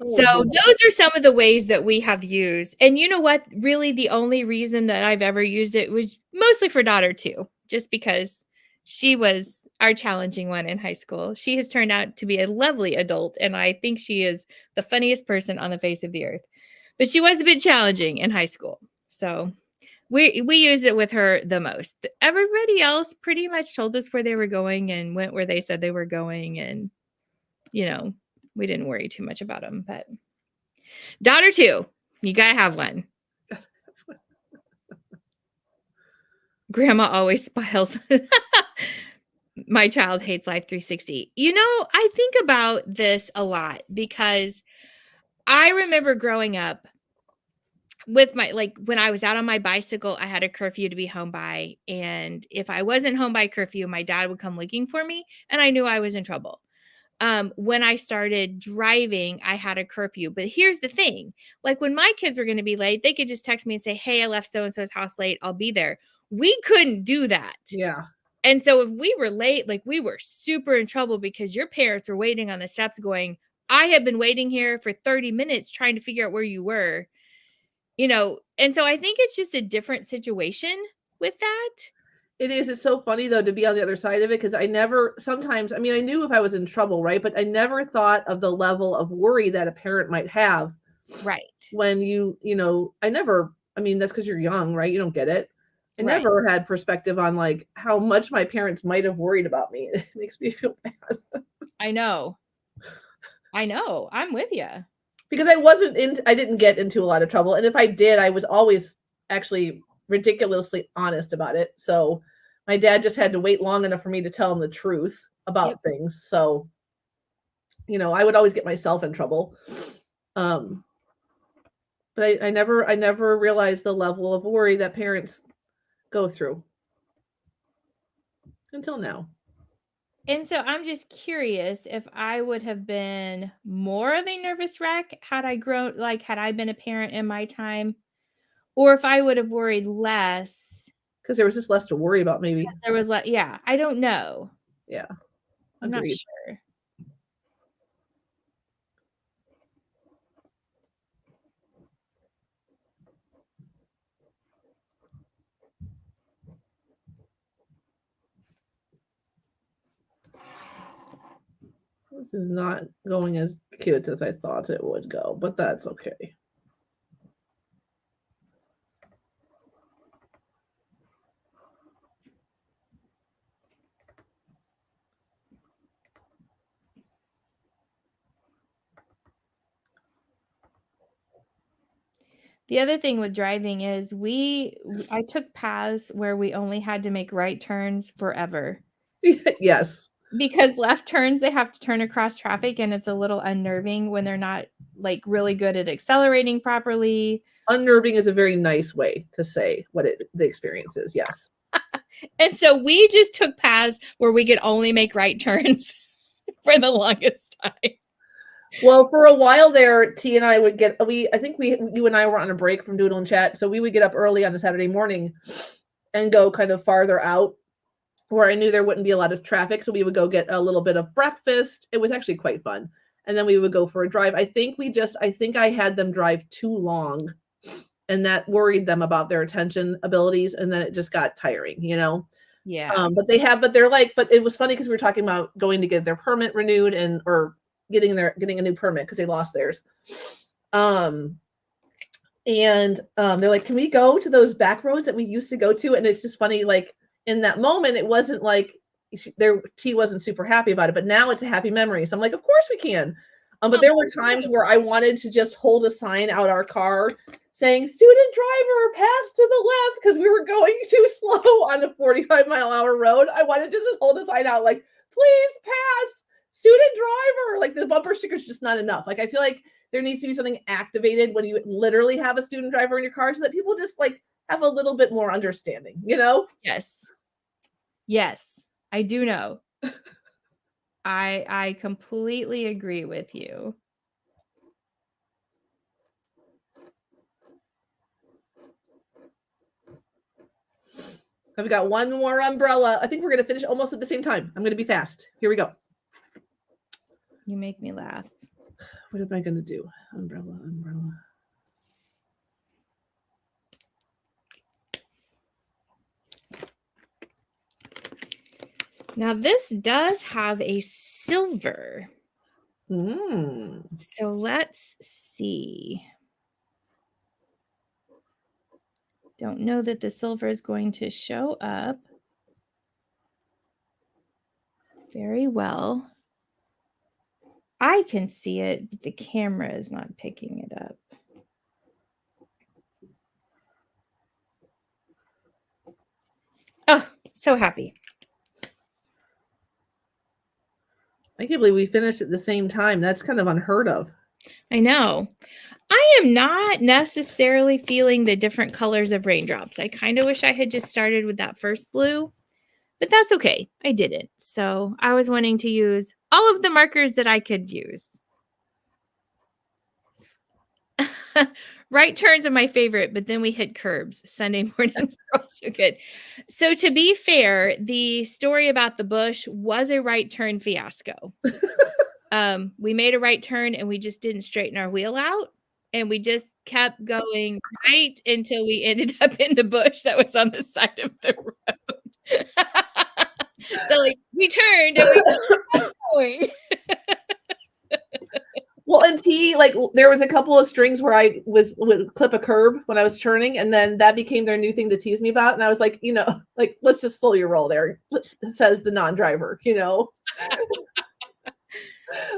So Oh, boy. those are some of the ways that we have used. And you know what? Really, the only reason that I've ever used it was mostly for daughter 2, just because she was our challenging one in high school. She has turned out to be a lovely adult, and I think she is the funniest person on the face of the earth. But she was a bit challenging in high school. So we used it with her the most. Everybody else pretty much told us where they were going and went where they said they were going, and you know, we didn't worry too much about them. But daughter 2, you gotta have one. Grandma always smiles. My child hates Life 360. You know, I think about this a lot because I remember growing up with when I was out on my bicycle, I had a curfew to be home by. And if I wasn't home by curfew, my dad would come looking for me, and I knew I was in trouble. When I started driving, I had a curfew. But here's the thing, like when my kids were going to be late, they could just text me and say, "Hey, I left so and so's house late. I'll be there." We couldn't do that. Yeah. And so if we were late, like we were super in trouble because your parents were waiting on the steps going, "I have been waiting here for 30 minutes trying to figure out where you were." And so I think it's just a different situation with that. It is. It's so funny though to be on the other side of it because I never sometimes, I mean, I knew if I was in trouble, right? But I never thought of the level of worry that a parent might have Right. when I mean, that's because you're young, right? You don't get it. I Right. never had perspective on like how much my parents might have worried about me. It makes me feel bad I know. I'm with you. because I didn't get into a lot of trouble. And if I did, I was always actually ridiculously honest about it. So my dad just had to wait long enough for me to tell him the truth about things. So, I would always get myself in trouble. But I never realized the level of worry that parents go through until now. And so I'm just curious if I would have been more of a nervous wreck had I been a parent in my time, or if I would have worried less Because there was just less to worry about, maybe. because there was yeah, I don't know. Yeah, I'm not agreed. sure. This is not going as cute as I thought it would go, but that's okay. The other thing with driving is I took paths where we only had to make right turns forever. Yes. Because left turns, they have to turn across traffic, and it's a little unnerving when they're not like really good at accelerating properly. Unnerving is a very nice way to say what the experience is. Yes. And so we just took paths where we could only make right turns for the longest time. Well, for a while there, T and I would I think you and I were on a break from Doodle and Chat. So we would get up early on a Saturday morning and go kind of farther out where I knew there wouldn't be a lot of traffic. So we would go get a little bit of breakfast. It was actually quite fun. And then we would go for a drive. I think I had them drive too long, and that worried them about their attention abilities. And then it just got tiring, you know? Yeah. But it was funny because we were talking about going to get their permit renewed or getting a new permit because they lost theirs. And they're like, can we go to those back roads that we used to go to? And it's just funny, like in that moment, it wasn't like T wasn't super happy about it, but now it's a happy memory. So I'm like, of course we can. But there were times where I wanted to just hold a sign out our car saying student driver pass to the left because we were going too slow on a 45-mile-an-hour road. I wanted to just hold a sign out like, please pass student driver. Like the bumper sticker is just not enough. Like I feel like there needs to be something activated when you literally have a student driver in your car so that people just like have a little bit more understanding, you know? Yes, I do know. I completely agree with you. I've got one more umbrella. I think we're going to finish almost at the same time. I'm going to be fast. Here we go. You make me laugh. What am I going to do? Umbrella. Now this does have a silver. So let's see. Don't know that the silver is going to show up very well. I can see it, but the camera is not picking it up. Oh, so happy. I can't believe we finished at the same time. That's kind of unheard of. I know. I am not necessarily feeling the different colors of raindrops. I kind of wish I had just started with that first blue, but that's okay. I didn't. So I was wanting to use all of the markers that I could use. Right turns are my favorite, but then we hit curbs. Sunday mornings are also good. So to be fair, the story about the bush was a right turn fiasco. We made a right turn and we just didn't straighten our wheel out. And we just kept going right until we ended up in the bush that was on the side of the road. So like we turned and we kept going. Well, and T, like there was a couple of strings where I would clip a curb when I was turning, and then that became their new thing to tease me about. And I was like, you know, like let's just slow your roll there. Says the non-driver, you know,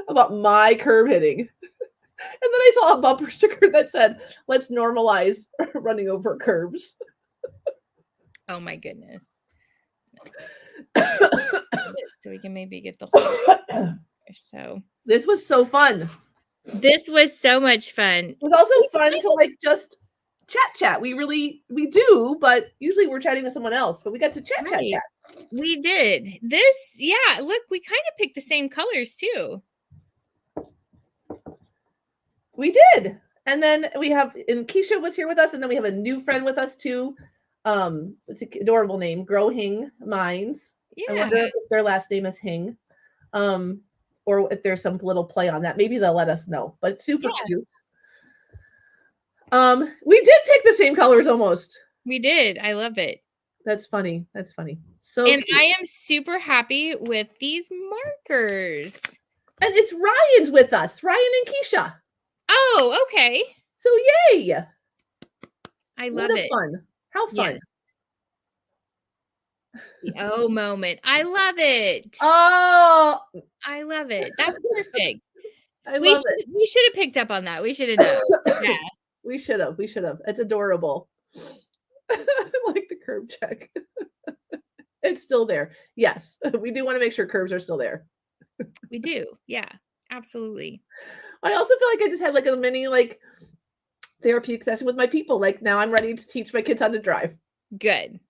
about my curb hitting. And then I saw a bumper sticker that said, let's normalize running over curbs. Oh my goodness. So we can maybe get the whole so this was so fun. This was so much fun. It was also fun to like just chat. We do, but usually we're chatting with someone else, but we got to chat. We did this. Yeah. Look, we kind of picked the same colors too. We did. And then and Keisha was here with us. And then we have a new friend with us too. It's an adorable name, Grow Hing Minds. Yeah. I wonder if their last name is Hing. Or if there's some little play on that. Maybe they'll let us know. But it's super cute. We did pick the same colors almost. We did. I love it. That's funny. So and cute. I am super happy with these markers. And it's Ryan's with us. Ryan and Keisha. Oh, okay. So yay. I love it. Fun. How fun. Yes. The oh moment. I love it. Oh, I love it. That's perfect. We should have picked up on that. We should have known. Yeah. We should have. It's adorable. Like the curb check. It's still there. Yes, we do want to make sure curbs are still there. We do. Yeah, absolutely. I also feel like I just had like a mini like therapeutic session with my people. Like now I'm ready to teach my kids how to drive. Good.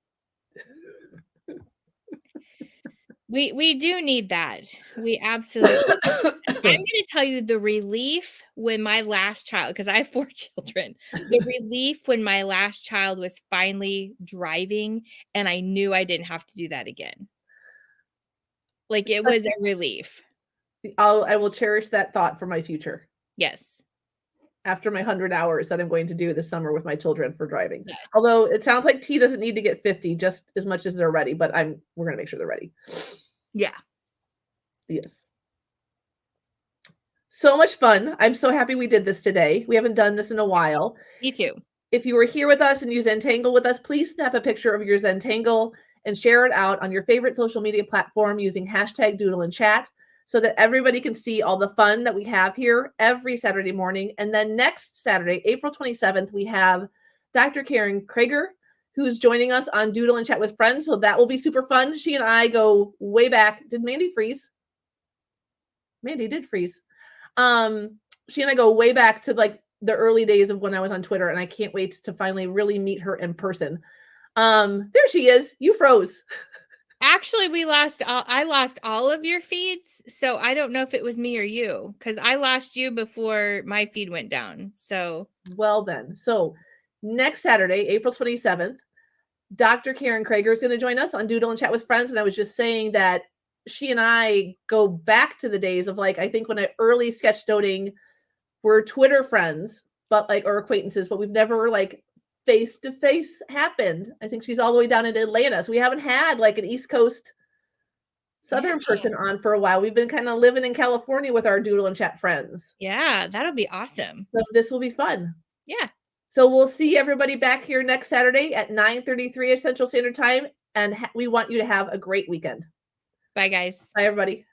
We do need that. We absolutely I'm gonna tell you the relief when my last child, because I have 4 children, the relief when my last child was finally driving and I knew I didn't have to do that again. Like, it was a relief. I will cherish that thought for my future. Yes. After my 100 hours that I'm going to do this summer with my children for driving. Yes. Although it sounds like T doesn't need to get 50 just as much as they're ready, but we're gonna make sure they're ready. Yeah. Yes. So much fun. I'm so happy we did this today. We haven't done this in a while. Me too. If you were here with us and you Zentangle with us, please snap a picture of your Zentangle and share it out on your favorite social media platform using hashtag Doodle and Chat so that everybody can see all the fun that we have here every Saturday morning. And then next Saturday, April 27th, we have Dr. Karen Krager, who's joining us on Doodle and Chat with Friends. So that will be super fun. She and I go way back. Did Mandi freeze? Mandi did freeze. She and I go way back to like the early days of when I was on Twitter, and I can't wait to finally really meet her in person. There she is. You froze. Actually, I lost all of your feeds, so I don't know if it was me or you, because I lost you before my feed went down. So well then. So next Saturday, April 27th, Dr. Karen Krager is going to join us on Doodle and Chat with Friends. And I was just saying that she and I go back to the days of like, I think when early sketchnoting were Twitter friends, but like, or acquaintances, but we've never like face-to-face happened. I think she's all the way down in Atlanta. So we haven't had like an East Coast Southern person on for a while. We've been kind of living in California with our Doodle and Chat friends. yeah, that'll be awesome. So this will be fun. Yeah. So we'll see everybody back here next Saturday at 9:33 Central Standard Time. And we want you to have a great weekend. Bye, guys. Bye, everybody.